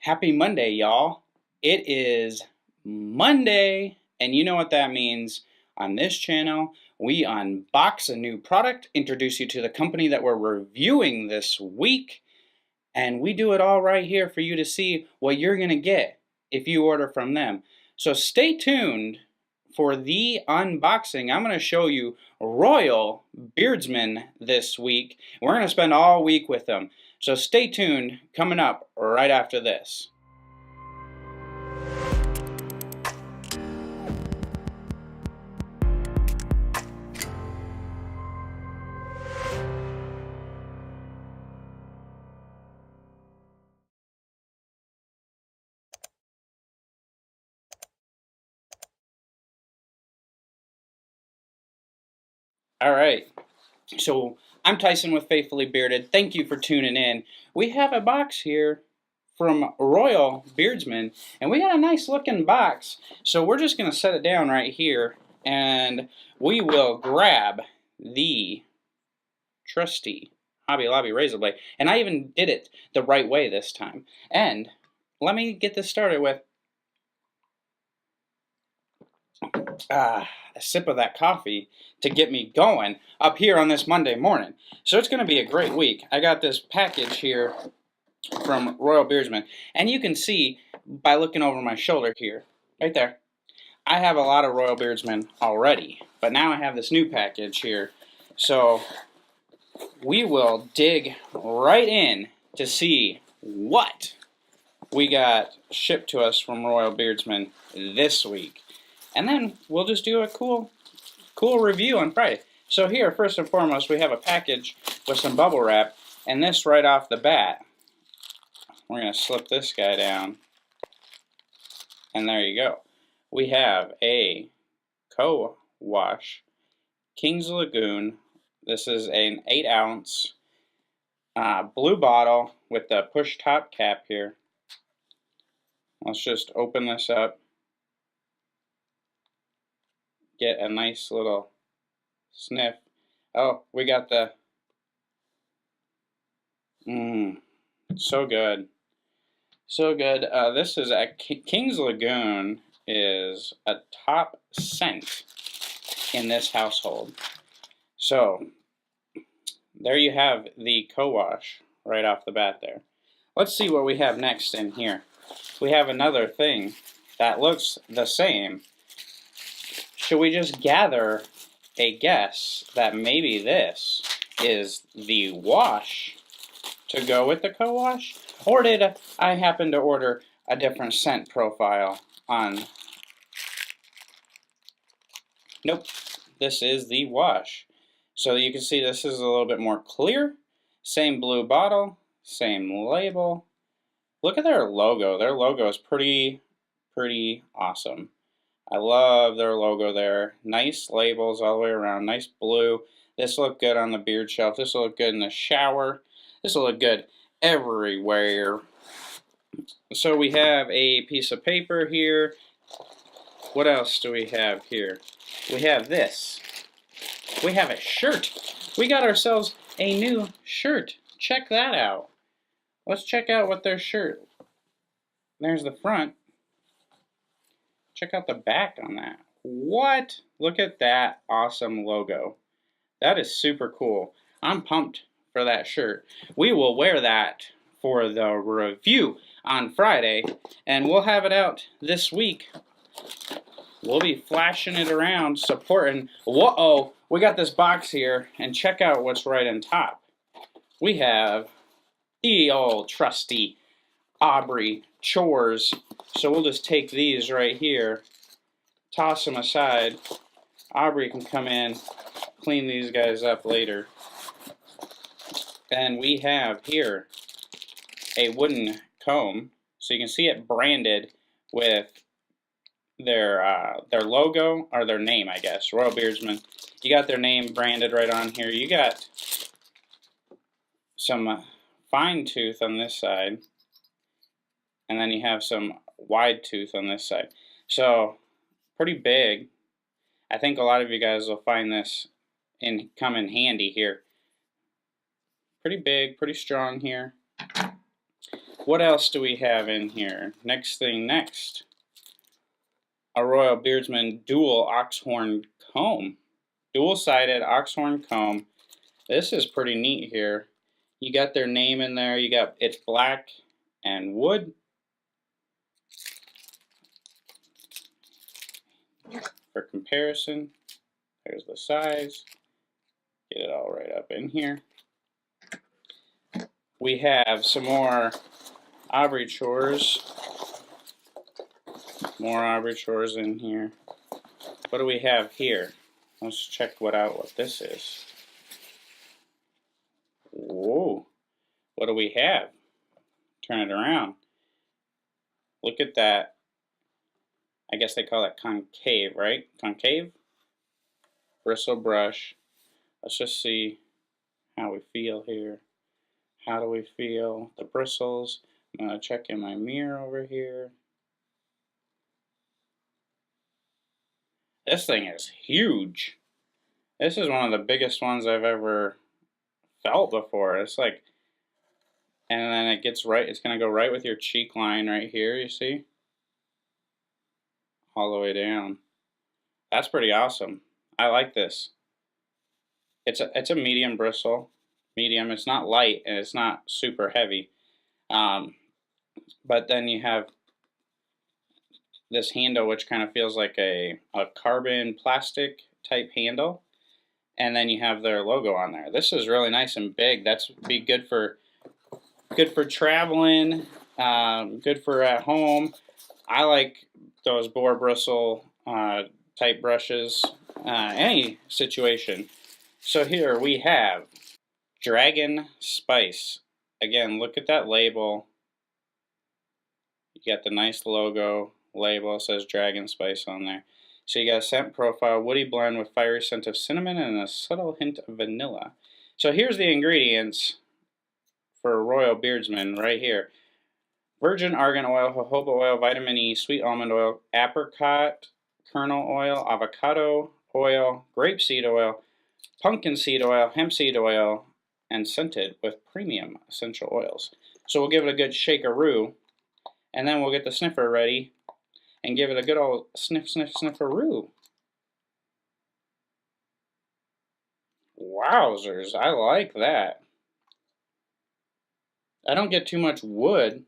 Happy Monday, y'all. It is Monday, and you know what that means. On this channel, we unbox a new product, introduce you to the company that we're reviewing this week, and we do it all right here for you to see what you're going to get if you order from them. So stay tuned for the unboxing. I'm going to show you Royal Beardsmen this week. We're going to spend all week with them. So stay tuned, coming up right after this. All right, so I'm Tyson with Faithfully Bearded. Thank you for tuning in. We have a box here from Royal Beardsmen, and we got a nice looking box. So we're just going to set it down right here, and we will grab the trusty Hobby Lobby razor blade. And I even did it the right way this time. And let me get this started with a sip of that coffee to get me going up here on this Monday morning. So it's going to be a great week. I got this package here from Royal Beardsmen, and you can see by looking over my shoulder here, right there, I have a lot of Royal Beardsmen already, but now I have this new package here. So we will dig right in to see what we got shipped to us from Royal Beardsmen this week. And then we'll just do a cool review on Friday. So here, first and foremost, we have a package with some bubble wrap, and this right off the bat. We're going to slip this guy down, and there you go. We have a co-wash King's Lagoon. This is an 8-ounce blue bottle with the push top cap here. Let's just open this up. Get a nice little sniff. Oh, we got the so good. So good. This is a King's Lagoon is a top scent in this household. So there you have the co-wash right off the bat there. Let's see what we have next in here. We have another thing that looks the same. Should we just gather a guess that maybe this is the wash to go with the co-wash? Or did I happen to order a different scent profile on? Nope, this is the wash. So you can see this is a little bit more clear. Same blue bottle, same label. Look at their logo. Their logo is pretty awesome. I love their logo there. Nice labels all the way around. Nice blue. This will look good on the beard shelf. This will look good in the shower. This will look good everywhere. So we have a piece of paper here. What else do we have here? We have this. We have a shirt. We got ourselves a new shirt. Check that out. Let's check out what their shirt. There's the front. Check out the back on that. What? Look at that awesome logo. That is super cool. I'm pumped for that shirt. We will wear that for the review on Friday, and we'll have it out this week. We'll be flashing it around, supporting. Whoa, we got this box here, and check out what's right on top. We have the old trusty Aubrey chores. So we'll just take these right here, toss them aside. Aubrey can come in, clean these guys up later. And we have here a wooden comb, so you can see it branded with their logo, or their name, I guess, Royal Beardsmen. You got their name branded right on here. You got some fine tooth on this side, and then you have some wide tooth on this side. So pretty big. I think a lot of you guys will find this come in handy here. Pretty big, pretty strong here. What else do we have in here? Next thing next. A Royal Beardsmen dual oxhorn comb. Dual-sided oxhorn comb. This is pretty neat here. You got their name in there. You got it's black and wood. For comparison, there's the size. Get it all right up in here. We have some more Aubrey chores. More Aubrey chores in here. What do we have here? Let's check what this is. Whoa. What do we have? Turn it around. Look at that. I guess they call it concave, right? Concave? Bristle brush. Let's just see how we feel here. How do we feel? The bristles. I'm going to check in my mirror over here. This thing is huge. This is one of the biggest ones I've ever felt before. It's like, and then it gets right, it's going to go right with your cheek line right here, you see? All the way down. That's pretty awesome. I like this. It's a medium bristle. Medium. It's not light and it's not super heavy. But then you have this handle which kind of feels like a carbon plastic type handle. And then you have their logo on there. This is really nice and big. That's be good for traveling, good for at home. I like those boar bristle type brushes, any situation. So here we have Dragon Spice. Again, look at that label. You got the nice logo label. It says Dragon Spice on there. So you got a scent profile, woody blend with fiery scent of cinnamon and a subtle hint of vanilla. So here's the ingredients for Royal Beardsmen right here. Virgin argan oil, jojoba oil, vitamin E, sweet almond oil, apricot kernel oil, avocado oil, grapeseed oil, pumpkin seed oil, hemp seed oil, and scented with premium essential oils. So we'll give it a good shake-a-roo, and then we'll get the sniffer ready and give it a good old sniff, sniff, snifferoo. Wowzers, I like that. I don't get too much wood.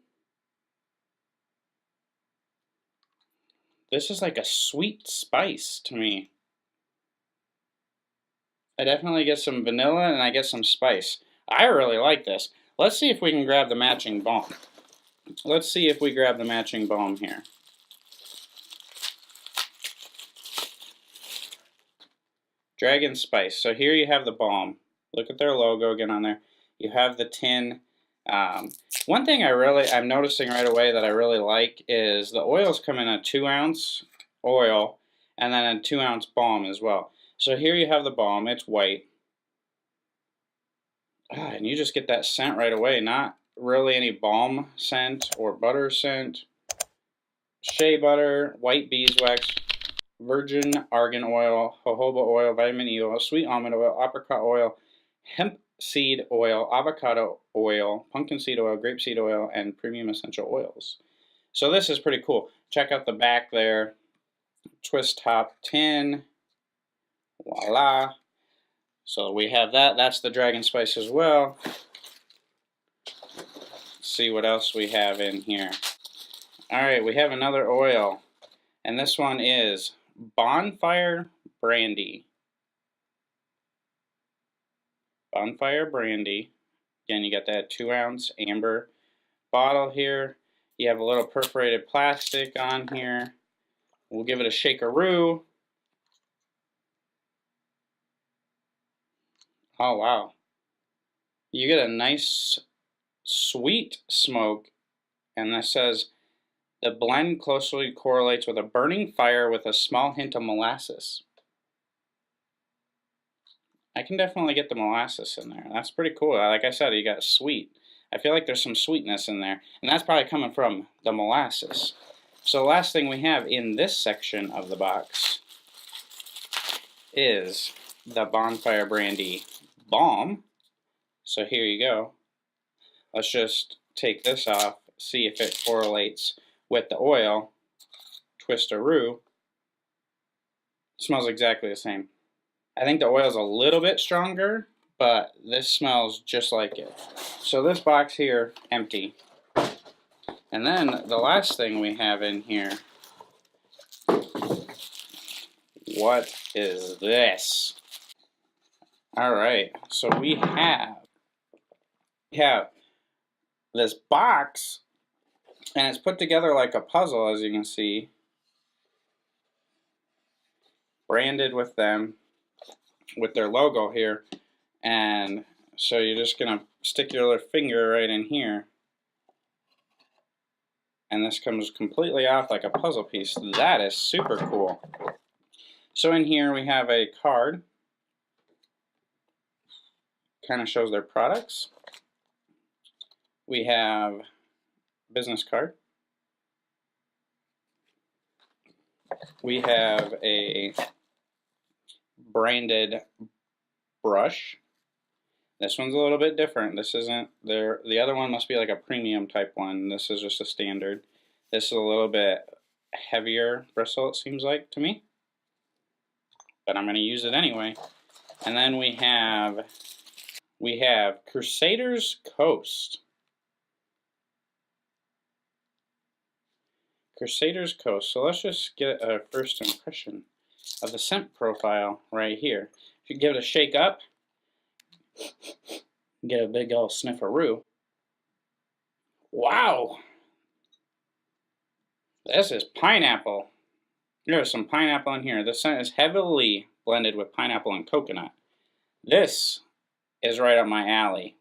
This is like a sweet spice to me. I definitely get some vanilla and I get some spice. I really like this. Let's see if we can grab the matching balm. Let's see if we grab the matching balm here. Dragon Spice. So here you have the balm. Look at their logo again on there. You have the tin. One thing I'm noticing right away that I really like is the oils come in a 2-ounce oil and then a 2-ounce balm as well. So here you have the balm. It's white. And you just get that scent right away. Not really any balm scent or butter scent. Shea butter, white beeswax, virgin argan oil, jojoba oil, vitamin E oil, sweet almond oil, apricot oil, hemp seed oil, avocado oil, pumpkin seed oil, grapeseed oil, and premium essential oils. So this is pretty cool. Check out the back there. Twist top tin. Voila. So we have that. That's the Dragon Spice as well. Let's see what else we have in here. Alright, we have another oil. And this one is Bonfire Brandy. Bonfire Brandy. Again, you got that 2-ounce amber bottle here. You have a little perforated plastic on here. We'll give it a shake-a-roo. Oh, wow. You get a nice sweet smoke, and that says, the blend closely correlates with a burning fire with a small hint of molasses. I can definitely get the molasses in there. That's pretty cool. Like I said, you got sweet. I feel like there's some sweetness in there, and that's probably coming from the molasses. So the last thing we have in this section of the box is the Bonfire Brandy Balm. So here you go. Let's just take this off see if it correlates with the oil. Twist-a-roo. Smells exactly the same. I think the oil is a little bit stronger, but this smells just like it. So this box here, empty. And then the last thing we have in here, what is this? Alright, so we have this box, and it's put together like a puzzle, as you can see. Branded with them, with their logo here. And so you're just going to stick your little finger right in here. And this comes completely off like a puzzle piece. That is super cool. So in here we have a card. Kind of shows their products. We have business card. We have a branded brush. This one's a little bit different. This isn't there. The other one must be like a premium type one. This is just a standard. This is a little bit heavier bristle, it seems like to me, but I'm going to use it anyway. And then we have Crusaders Coast. Crusaders Coast. So let's just get a first impression of the scent profile right here. If you give it a shake up, get a big old snifferoo. Wow! This is pineapple. There's some pineapple in here. This scent is heavily blended with pineapple and coconut. This is right up my alley.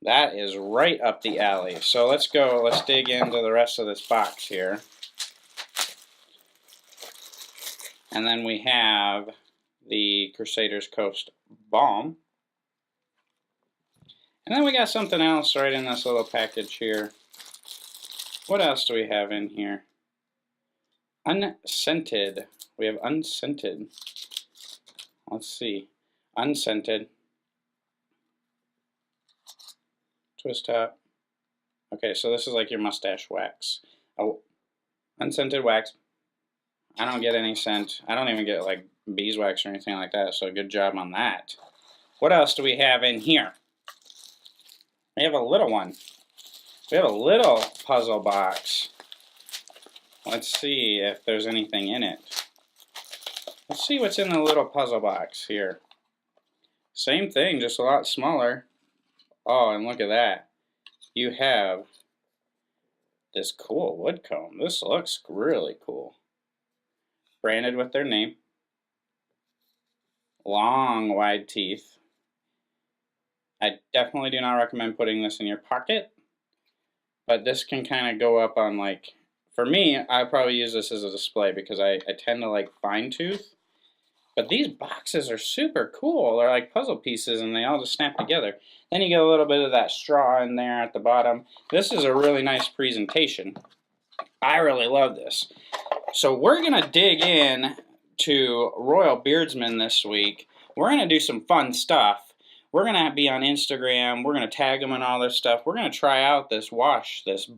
That is right up the alley. So let's go, let's dig into the rest of this box here. And then we have the Crusaders Coast Balm. And then we got something else right in this little package here. What else do we have in here? Unscented. We have unscented. Let's see. Unscented. Twist top. Okay, so this is like your mustache wax. Oh, unscented wax. I don't get any scent. I don't even get like beeswax or anything like that, so good job on that. What else do we have in here? We have a little one. We have a little puzzle box. Let's see if there's anything in it. Let's see what's in the little puzzle box here. Same thing, just a lot smaller. Oh, and look at that. You have this cool wood comb. This looks really cool. Branded with their name. Long, wide teeth. I definitely do not recommend putting this in your pocket, but this can kind of go up on, like, for me, I probably use this as a display because I tend to like fine tooth. But these boxes are super cool. They're like puzzle pieces and they all just snap together. Then you get a little bit of that straw in there at the bottom. This is a really nice presentation. I really love this. So we're going to dig in to Royal Beardsmen this week. We're going to do some fun stuff. We're going to be on Instagram. We're going to tag them and all this stuff. We're going to try out this wash, this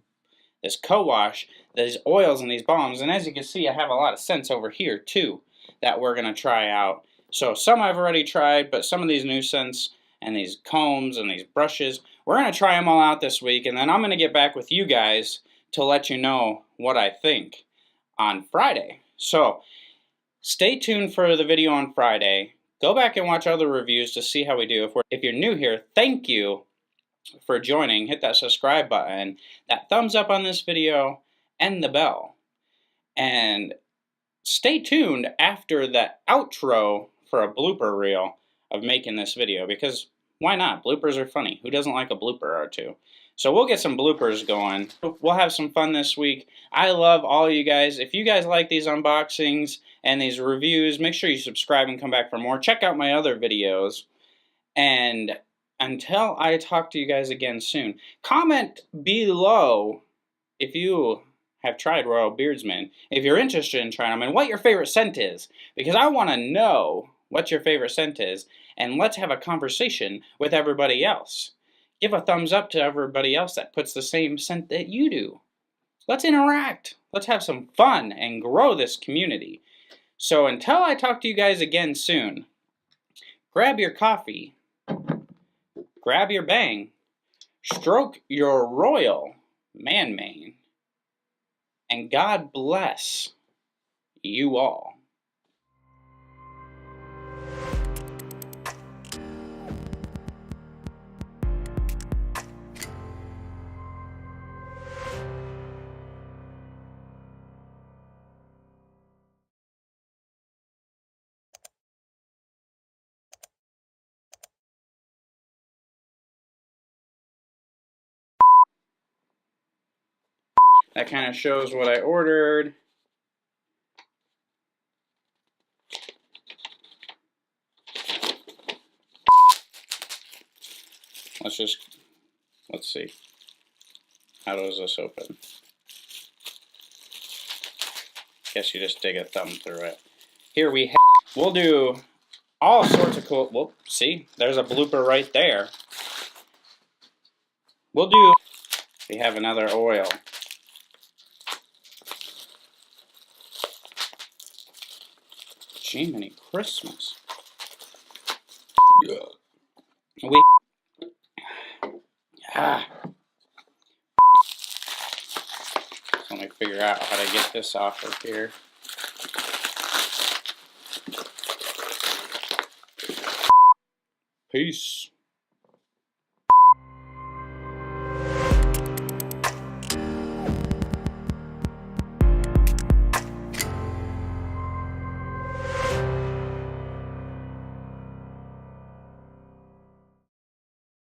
co-wash, these oils and these balms. And as you can see, I have a lot of scents over here too that we're going to try out. So some I've already tried, but some of these new scents and these combs and these brushes, we're going to try them all out this week. And then I'm going to get back with you guys to let you know what I think on Friday. So stay tuned for the video on Friday. Go back and watch other reviews to see how we do. If you're new here, thank you for joining. Hit that subscribe button, that thumbs up on this video, and the bell. And stay tuned after the outro for a blooper reel of making this video, because why not? Bloopers are funny. Who doesn't like a blooper or two? So we'll get some bloopers going. We'll have some fun this week. I love all you guys. If you guys like these unboxings and these reviews, make sure you subscribe and come back for more. Check out my other videos. And until I talk to you guys again soon, comment below if you have tried Royal Beardsmen, if you're interested in trying them, and what your favorite scent is. Because I want to know what your favorite scent is, and let's have a conversation with everybody else. Give a thumbs up to everybody else that puts the same scent that you do. Let's interact. Let's have some fun and grow this community. So until I talk to you guys again soon, grab your coffee, grab your bang, stroke your royal man mane, and God bless you all. That kind of shows what I ordered. Let's see. How does this open? Guess you just dig a thumb through it. Here we'll do all sorts of cool, whoop, see, there's a blooper right there. We have another oil. Jiminy Christmas. Let me figure out how to get this off of here. Peace.